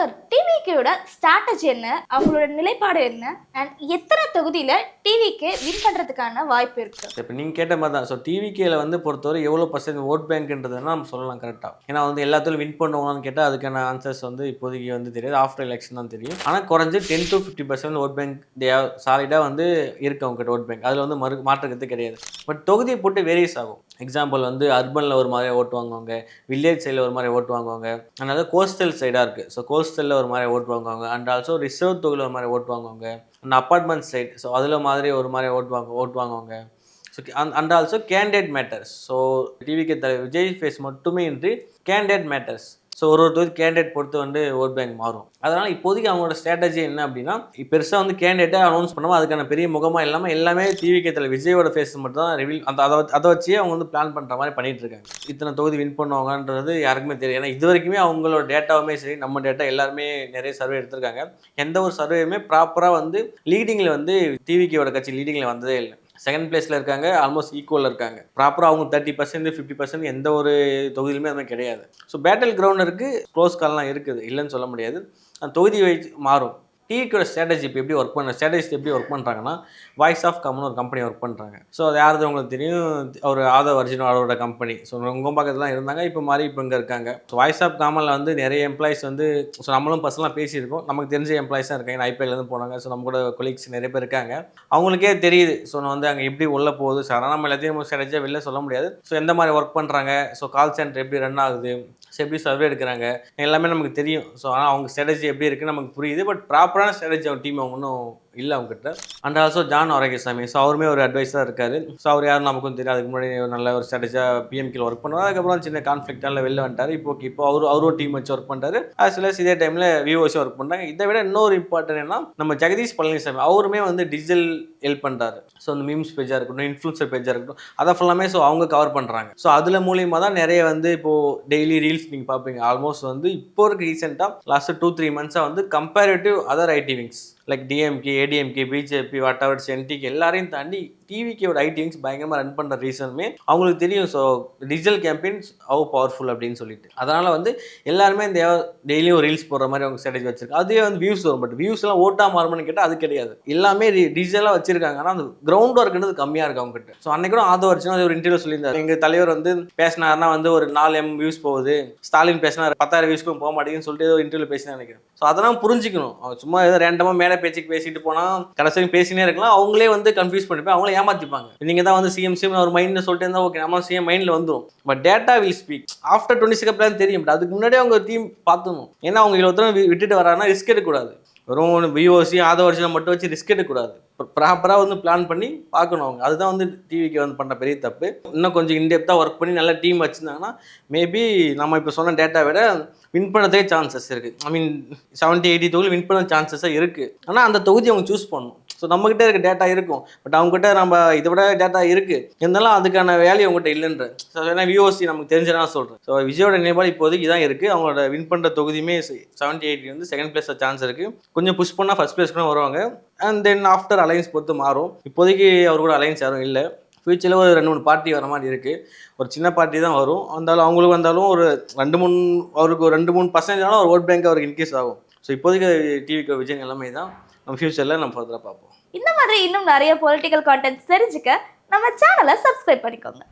Sir டிவிக்கோட strategy என்ன, அவங்களோட நிலைப்பாடு என்ன, அண்ட் எத்தனை தொகுதியில டிவிக்கு வின் பண்றதுக்கான வாய்ப்பு இருக்கு? இப்போ நீங்கள் கேட்ட மாதிரி தான். ஸோ டிவிகேல வந்து பொறுத்தவரை எவ்வளோ பர்சன்ட் ஓட் பேங்க்ன்றதுனா நம்ம சொல்லலாம் கரெக்டாக. ஏன்னா வந்து எல்லாத்துலையும் வின் பண்ணுவாங்கன்னு கேட்டால் அதுக்கான ஆன்சர்ஸ் வந்து இப்போதைக்கு வந்து தெரியாது. ஆஃப்டர் எலெக்ஷன் தான் தெரியும். ஆனால் குறைஞ்சு 10 to 50% ஓட் பேங்க் சாலிடாக வந்து இருக்கு அவங்ககிட்ட ஓட் பேங்க். அதில் வந்து மாற்றுக்கிறது கிடையாது. பட் தொகுதியை போட்டு வேரியஸ் ஆகும். எக்ஸாம்பிள் வந்து அர்பனில் ஒரு மாதிரி ஓட்டு வாங்குவாங்க, வில்லேஜ் சைடில் ஒரு மாதிரி ஓட்டு வாங்குவாங்க, அதனால கோஸ்டல் சைடாக இருக்குது. ஸோ கோஸ்டலில் ஒரு மாதிரி ஓட்டு வாங்குவாங்க, அண்ட் ஆல்சோ ரிசர்வ் தொகுதியில் ஒரு மாதிரி ஓட்டு வாங்குவாங்க, அண்ட் அப்பார்ட்மெண்ட் சைட் ஸோ அதில் மாதிரி ஒரு மாதிரி ஓட்டு வாங்குவாங்க. So and also candidate matters. So டிவிக்கு விஜய் ஃபேஸ் மட்டுமே இன்றி கேண்டிடேட் மேட்டர்ஸ். ஸோ ஒரு தொகுதி கேண்டிடேட் பொறுத்து வந்து ஓட் பேங்க் மாறும். அதனால் இப்போதைக்கு அவங்களோட ஸ்ட்ராட்டஜி என்ன அப்படின்னா, பெருசாக வந்து கேண்டிடேட்டை அனௌன்ஸ் பண்ணுவோம், அதுக்கான பெரிய முகமாக இல்லாமல் எல்லாமே டிவிக்கு விஜயோட ஃபேஸ் மட்டும் தான் ரிவீல். அதை வச்சே அவங்க வந்து பிளான் பண்ணுற மாதிரி பண்ணிட்டு இருக்காங்க. இத்தனை தொகுதி வின் பண்ணுவாங்கன்றது யாருக்குமே தெரியும். ஏன்னா இது வரைக்குமே அவங்களோட டேட்டாவுமே சரி, நம்ம டேட்டா எல்லாருமே நிறைய சர்வே எடுத்திருக்காங்க. எந்த ஒரு சர்வேயுமே ப்ராப்பராக வந்து லீடிங்கில் வந்து டிவிக்கோட கட்சி லீடிங்கில் வந்ததே இல்லை. செகண்ட் பிளேஸில் இருக்காங்க, ஆல்மோஸ்ட் ஈக்குவலில் இருக்காங்க. ப்ராப்பராக அவங்க 30% 50% எந்த ஒரு தொகுதியிலுமே அதுமாதிரி கிடையாது. ஸோ பேட்டில் கிரவுண்ட் இருக்குது, க்ளோஸ் கால்லாம் இருக்குது, இல்லைன்னு சொல்ல முடியாது. அந்த தொகுதி வைஸ் மாறும். டிவிக்கோட ஸ்ட்ராட்டஜி இப்போ எப்படி ஒர்க் எப்படி ஒர்க் பண்ணுறாங்கன்னா, வாய்ஸ் ஆஃப் காமன் ஒரு கம்பெனி ஒர்க் பண்ணுறாங்க. ஸோ அது யாருது உங்களுக்கு தெரியும், ஒரு ஆதவ் அர்ஜுனோட கம்பெனி. ஸோ உங்கள் பக்கத்துலாம் இருந்தாங்க, இப்போ மாதிரி இப்போ இங்கே இருக்காங்க. ஸோ வாய்ஸ் ஆஃப் காமனில் வந்து நிறைய எம்ப்ளாயிஸ் வந்து, ஸோ நம்மளும் பர்சனலாக பேசியிருக்கோம், நமக்கு தெரிஞ்ச எம்ப்ளாயிஸ் தான் இருக்காங்க. ஐபிஎல்லேருந்து போனாங்க. ஸோ நம்ம கூட கொலீக்ஸ் நிறைய பேர் இருக்காங்க. அவங்களுக்கே தெரியுது ஸோ வந்து அங்கே எப்படி உள்ள போகுது. ஸோ அதனால் நம்ம எல்லாத்தையும் ஸ்ட்ராட்டஜியாக வெளில சொல்ல முடியாது. ஸோ எந்த மாதிரி ஒர்க் பண்ணுறாங்க, ஸோ கால் சென்டர் எப்படி ரன் ஆகுது, ஸோ எப்படி சர்வே எடுக்கிறாங்க, எல்லாமே நமக்கு தெரியும். ஸோ ஆனால் அவங்க ஸ்ட்ராட்டஜி எப்படி இருக்குன்னு நமக்கு புரியுது. பட் ப்ராப்பரான ஸ்ட்ராட்டஜி அவங்க டீம் அவங்க ஒன்றும் இல்லை அவங்ககிட்ட. And also John Arokiasamy, so அவருமே ஒரு அட்வைஸாக இருக்காரு. ஸோ அவர் யாரும் நமக்கும் தெரியும். அதுக்கு முன்னாடி நல்ல ஒரு ஸ்ட்ராட்டஜியாக பிஎம்கேல ஒர்க் பண்ணுவார். அதுக்கப்புறம் சின்ன கான்ஃப்ளிக்டால வெளில வந்துட்டார். இப்போ அவரும் டீம் வச்சு ஒர்க் பண்ணுறாரு. ஆஸ் வெல் அஸ் இதே டைமில் விஓசி ஒர்க் பண்ணுறாங்க. இதை விட இன்னொரு இம்பார்ட்டன் என்ன, நம்ம ஜெகதீஷ் பழனிசாமி அவருமே வந்து டிஜிட்டல் ஹெல்ப் பண்ணுறாரு. ஸோ அந்த மீம்ஸ் பேஜாக இருக்கட்டும், இன்ஃப்ளூன்சர் பேஜாக இருக்கட்டும், அதை ஃபுல்லாமே ஸோ அவங்க கவர் பண்ணுறாங்க. ஸோ அதில் மூலியமாக தான் நிறைய வந்து இப்போது டெய்லி ரீல்ஸ் நீங்கள் பார்ப்பீங்க. ஆல்மோஸ்ட் வந்து இப்போ இருக்க ரீசெண்டாக லாஸ்ட் 2-3 மந்த்ஸாக வந்து comparative other IT wings like DMK, ADMK, BJP, whatever, NTK எல்லாரையும் தாண்டி டிவிக்கோட ஐடி விங்ஸ் பயங்கரமாக ரன் பண்ணுற ரீசனுமே அவங்களுக்கு தெரியும். So digital campaigns how powerful அப்படின்னு சொல்லிட்டு, அதனால் வந்து எல்லாருமே இந்த டெய்லியும் ரீல்ஸ் போடுற மாதிரி அவங்க ஸ்ட்ராட்டஜி வச்சிருக்காங்க. அதே வந்து வியூஸ் வரும். பட் வியூஸ்லாம் ஓட்டாக மாறுமான்னு கேட்டால் அது கிடையாது. எல்லாமே டிஜிட்டலாக வச்சிருக்காங்க. ஆனால் அந்த கிரவுண்ட் ஒர்க்ன்றது கம்மியாக இருக்குது அவங்ககிட்ட. ஸோ அன்றைக்கு கூட ஆதவ அர்ஜுனா ஒரு இன்டர்வியூ சொல்லியிருந்தார், எங்கள் தலைவர் வந்து பேசினாருன்னா வந்து ஒரு 4M வியூஸ் போகுது, ஸ்டாலின் பேசினா 10,000 வியூஸ்க்கும் போக மாட்டேங்குன்னு சொல்லிட்டு ஏதோ இன்டர்வியூ பேசினா நினைக்கிறேன். ஸோ அதெல்லாம் புரிஞ்சிக்கணும். அவங்க சும்மா ஏதோ ரேண்டமாக மேலே பேச்சுக்கு பேசிட்டு போனால் கடைசி பேசினே இருக்கலாம். அவங்களே வந்து கன்ஃபியூஸ் பண்ணிப்பேன், அவங்களே ஏமாத்திப்பாங்க. நீங்கள் தான் வந்து சிஎம் ஒரு மைண்டில் சொல்லிட்டு இருந்தால் ஓகே, நம்ம சிஎம் மைண்டில் வந்துடும். But data will speak. After 26 plan தெரியும். பட் அதுக்கு முன்னாடியே அவங்க டீம் பார்த்துணும். ஏன்னா அவங்க 20 விட்டுட்டு வராங்கன்னா ரிஸ்க் எடுக்கக்கூடாது. வெறும் விஓசி ஆதவ அர்ஜுனா மட்டும் வச்சு ரிஸ்க் எடுக்கக்கூடாது. ப்ராப்பராக வந்து பிளான் பண்ணி பார்க்கணும் அவங்க. அதுதான் வந்து டிவிக்கு வந்து பண்ணுற பெரிய தப்பு. இன்னும் கொஞ்சம் இன்டெப்த்தாக ஒர்க் பண்ணி நல்ல டீம் வச்சுருந்தாங்கன்னா மேபி நம்ம இப்போ சொன்ன டேட்டா விட வின் பண்ணதே சான்சஸ் இருக்குது. ஐ மீன் 70-80 தொகுதி வின் பண்ண சான்சஸாக இருக்குது. ஆனால் அந்த தொகுதி அவங்க சூஸ் பண்ணணும். ஸோ நம்மகிட்ட இருக்க டேட்டா இருக்கும், பட் அவங்ககிட்ட நம்ம இதை விட டேட்டா இருக்குது, இருந்தாலும் அதுக்கான வேல்யூ அவங்ககிட்ட இல்லைன்ற. ஸோ ஏன்னா விஓசி நமக்கு தெரிஞ்சதான் சொல்கிறேன். ஸோ விஜயோட நிலைப்பாடு இப்போதைக்கு இதான் இருக்குது. அவங்களோட வின் பண்ணுற தொகுதியுமே 70-80 வந்து செகண்ட் பிளேஸில் சான்ஸ் இருக்குது. கொஞ்சம் புஷ் பண்ணால் ஃபஸ்ட் பிளேஸ் கூட வருவாங்க. அண்ட் தென் ஆஃப்டர் அலைன்ஸ் பொறுத்து மாறும். இப்போதைக்கு அவர் கூட அலைன்ஸ் யாரும் இல்லை. ஃபியூச்சரில் ஒரு 2-3 பார்ட்டி வர மாதிரி இருக்குது. ஒரு சின்ன பார்ட்டி தான் வரும். வந்தாலும் அவங்களுக்கு வந்தாலும் ஒரு 2-3 அவருக்கு ஒரு 2-3% ஒரு ஓட் பேங்க் அவருக்கு இன்க்ரீஸ் ஆகும். ஸோ இப்போதைக்கு டிவிக்கு விஜய் நிலைமை தான். நம்ம ஃபியூச்சரில் நம்ம ஃபர்தராக பார்ப்போம். இந்த மாதிரி இன்னும் நிறைய பொலிட்டிக்கல் கான்டென்ட்ஸ் தெரிஞ்சுக்க நம்ம சேனலை சப்ஸ்கிரைப் பண்ணிக்கோங்க.